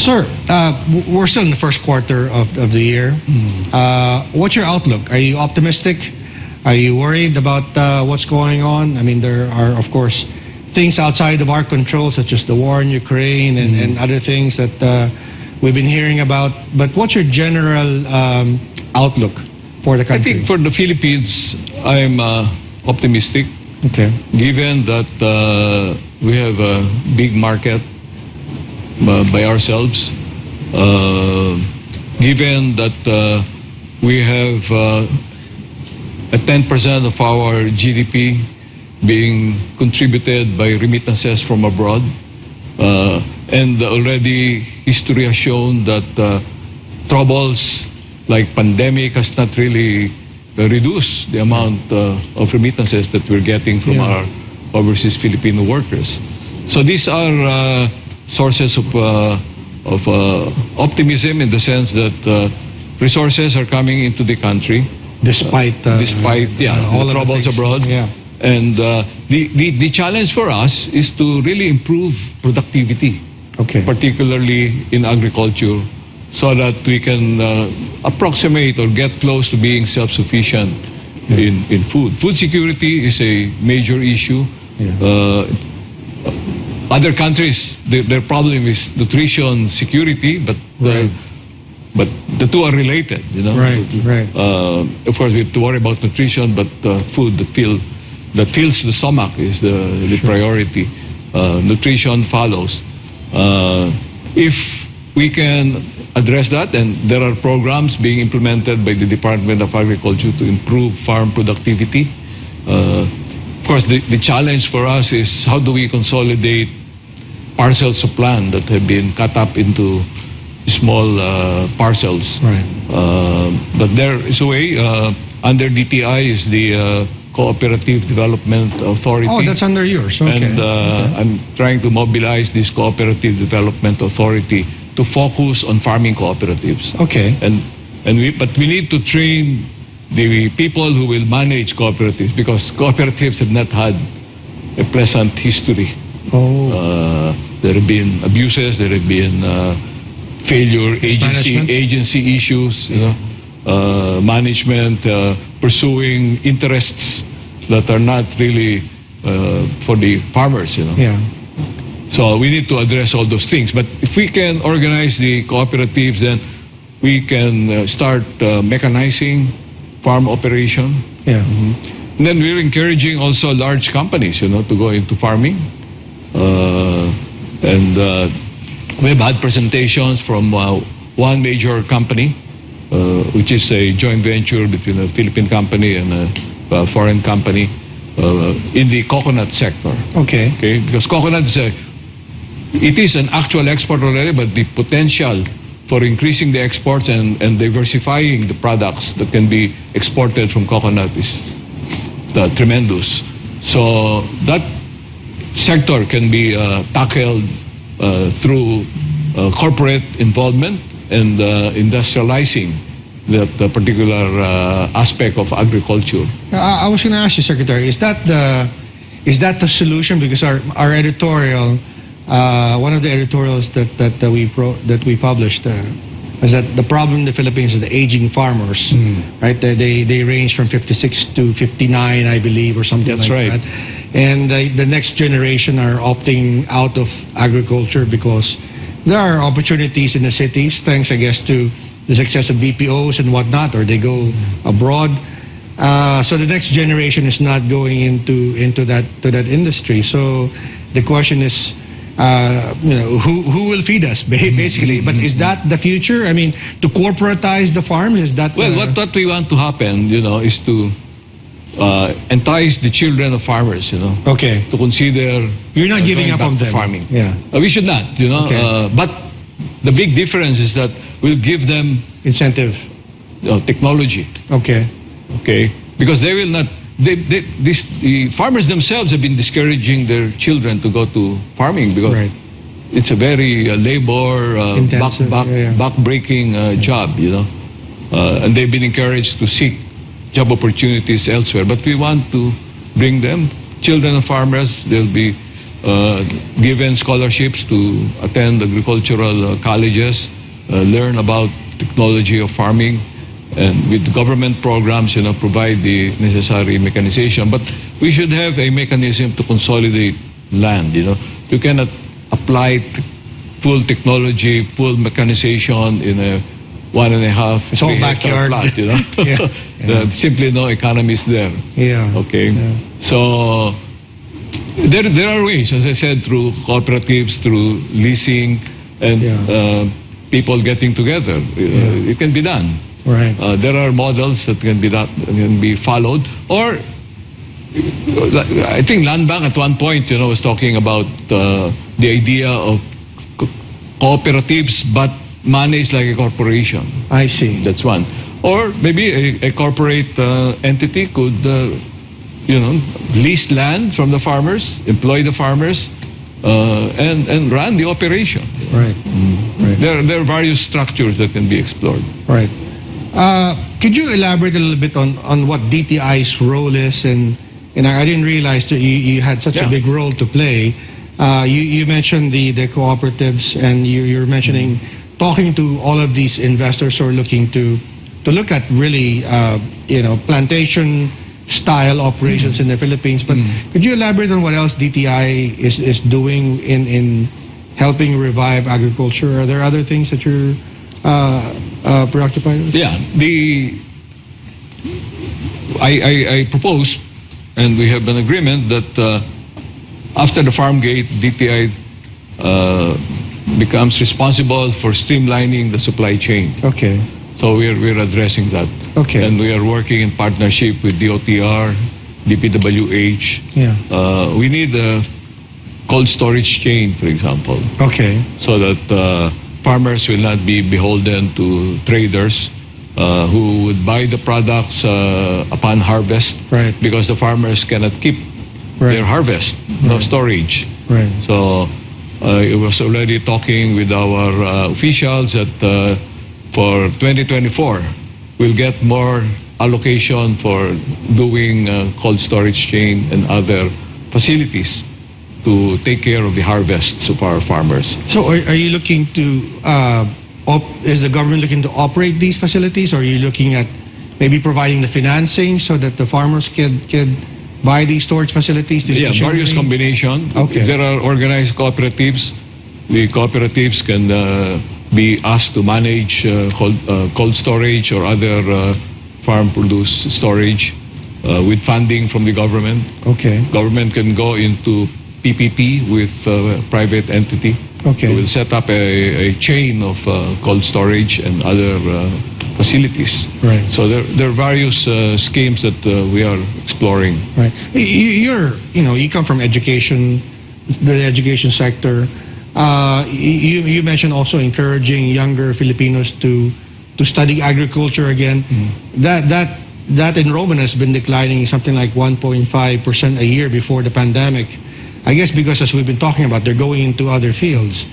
Sir, we're still in the first quarter of the year. What's your outlook? Are you optimistic? Are you worried about what's going on? I mean, there are, of course, things outside of our control, such as the war in Ukraine and other things that we've been hearing about. But what's your general outlook for the country? I think for the Philippines, I'm optimistic. Okay. Given that we have a big market by ourselves, given that we have a 10% of our GDP being contributed by remittances from abroad, and already history has shown that troubles like pandemic has not really reduced the amount of remittances that we're getting from our overseas Filipino workers. So these are sources of optimism in the sense that resources are coming into the country Despite all the troubles abroad. Yeah. And the challenge for us is to really improve productivity, particularly in agriculture, so that we can approximate or get close to being self-sufficient in food. Food security is a major issue. Other countries, their problem is nutrition security, but the two are related, you know. Right. Of course, we have to worry about nutrition, but food that fills the stomach is the priority. Nutrition follows. If we can address that, and there are programs being implemented by the Department of Agriculture to improve farm productivity. Of course, the challenge for us is how do we consolidate parcels of land that have been cut up into small parcels. Right. But there is a way. Under DTI is the Cooperative Development Authority. Oh, that's under yours. Okay. And I'm trying to mobilize this Cooperative Development Authority to focus on farming cooperatives. Okay. But we need to train the people who will manage cooperatives, because cooperatives have not had a pleasant history. There have been abuses, there have been failure, agency issues, management pursuing interests that are not really for the farmers, you know. Yeah. So we need to address all those things. But if we can organize the cooperatives, then we can start mechanizing farm operation. Yeah. And then we're encouraging also large companies, you know, to go into farming. We have had presentations from one major company, which is a joint venture between a Philippine company and a foreign company in the coconut sector. Okay. Because coconut is an actual export already, but the potential for increasing the exports and diversifying the products that can be exported from coconut is tremendous. So that sector can be tackled through corporate involvement and industrializing that particular aspect of agriculture. I was going to ask you, Secretary, is that the solution? Because our editorial, one of the editorials that we published is that the problem in the Philippines is the aging farmers, right? They range from 56 to 59, I believe, or something That's like right. that. And the next generation are opting out of agriculture because there are opportunities in the cities, thanks, I guess, to the success of BPOs and whatnot, or they go abroad. So the next generation is not going into that industry. So the question is, who will feed us, basically? But is that the future? I mean, to corporatize the farm, is that? Well, what we want to happen, is to entice the children of farmers, Okay. to consider. You're not giving up on them. Farming. Yeah. We should not, Okay. but the big difference is that we'll give them Incentive. technology. Okay. Okay, because they will not. The farmers themselves have been discouraging their children to go to farming because Right. it's a very labor Intensive, back-breaking job, and they've been encouraged to seek job opportunities elsewhere. But we want to bring them, children of farmers. They'll be given scholarships to attend agricultural colleges, learn about technology of farming, and with government programs, provide the necessary mechanization. But we should have a mechanism to consolidate land. You cannot apply full technology, full mechanization in a 1.5, It's all 3 hectare backyard. plot. Yeah. Simply no economies there. Yeah. Okay. Yeah. So there are ways, as I said, through cooperatives, through leasing, and people getting together. It can be done. Right. There are models that can be followed. Or I think Land Bank at one point, was talking about the idea of cooperatives, but managed like a corporation. I see. That's one. Or maybe a corporate entity could, lease land from the farmers, employ the farmers, and run the operation. Right. Right. There are various structures that can be explored. Right. Could you elaborate a little bit on what DTI's role is? And I didn't realize that you had such a big role to play. You mentioned the cooperatives, and you're mentioning talking to all of these investors who are looking to look at really plantation style operations in the Philippines. But could you elaborate on what else DTI is doing in helping revive agriculture? Are there other things that you're preoccupied with? Yeah, I proposed, and we have an agreement that after the farm gate, DTI becomes responsible for streamlining the supply chain. Okay. So we're addressing that. Okay. And we are working in partnership with DOTR, DPWH. Yeah. We need a cold storage chain, for example, Okay. so that farmers will not be beholden to traders who would buy the products upon harvest, Right. because the farmers cannot keep their harvest, no storage. Right. So I was already talking with our officials that for 2024, we'll get more allocation for doing cold storage chain and other facilities to take care of the harvests of our farmers. So are you looking to, is the government looking to operate these facilities, or are you looking at maybe providing the financing so that the farmers can buy these storage facilities? These Yeah, various machinery? combination. Okay. If there are organized cooperatives, the cooperatives can be asked to manage cold storage or other farm produce storage with funding from the government. Okay. Government can go into PPP with private entity. Okay. We will set up a chain of cold storage and other facilities. Right. So there are various schemes that we are exploring. Right. You come from education, the education sector. You mentioned also encouraging younger Filipinos to study agriculture again. That enrollment has been declining something like 1.5% a year before the pandemic. I guess because, as we've been talking about, they're going into other fields.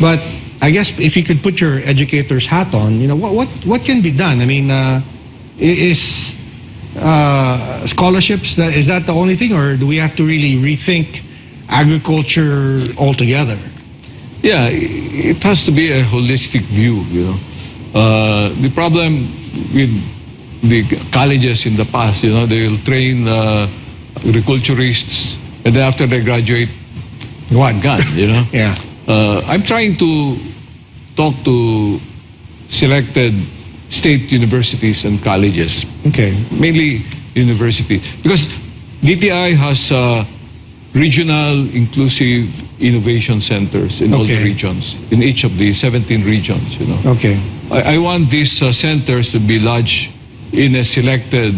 But I guess if you could put your educator's hat on, what can be done? I mean, is scholarships, is that the only thing, or do we have to really rethink agriculture altogether? Yeah, it has to be a holistic view, The problem with the colleges in the past, they will train agriculturists, and then after they graduate, What? gone, Yeah. I'm trying to talk to selected state universities and colleges, Okay. mainly university, because DTI has regional inclusive innovation centers in all the Okay. regions, in each of the 17 regions, Okay. I want these centers to be lodged in a selected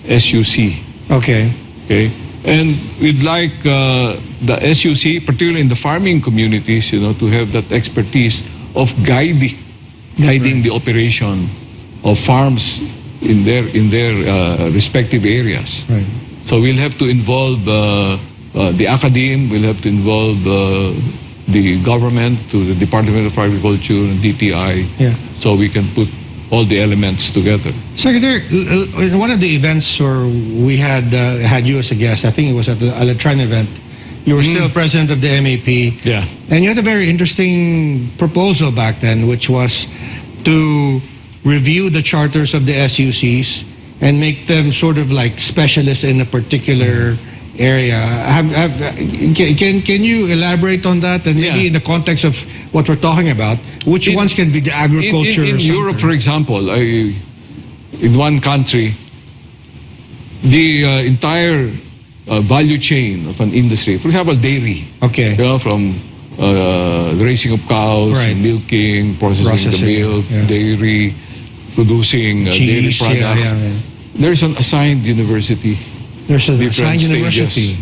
SUC, Okay. okay? And we'd like the SUC, particularly in the farming communities, to have that expertise of guiding the operation of farms in their respective areas. Right. So we'll have to involve the academe, we'll have to involve the government, to the Department of Agriculture and DTI, Yeah. so we can put all the elements together. Secretary, in one of the events where we had you as a guest, I think it was at the Aletran event, You were still president of the MAP. Yeah. And you had a very interesting proposal back then, which was to review the charters of the SUCs and make them sort of like specialists in a particular area. Can you elaborate on that? And maybe in the context of what we're talking about, which ones can be the agriculture? In Europe, for example, in one country, the entire value chain of an industry, for example, dairy. Okay. You know, from the raising of cows, Right. milking, processing the milk, yeah. dairy, producing dairy Cheese, products. yeah. There's an assigned university, There's a different design stages. university.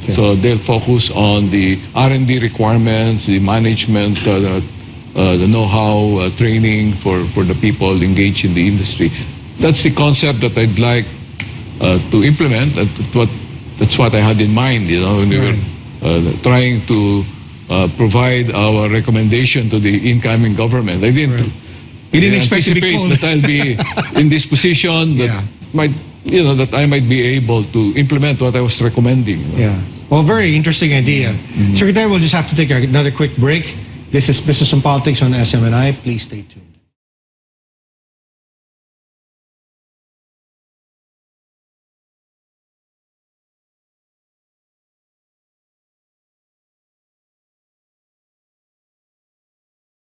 Okay. So they'll focus on the R&D requirements, the management, the know-how, training for the people engaged in the industry. That's the concept that I'd like to implement. That's what I had in mind, you know, when we were trying to provide our recommendation to the incoming government. I didn't. You didn't expect to be anticipate called. that I'll be in this position that that I might be able to implement what I was recommending. Yeah. Well, very interesting idea. Secretary, we'll just have to take another quick break. This is Business and Politics on SMNI. Please stay tuned.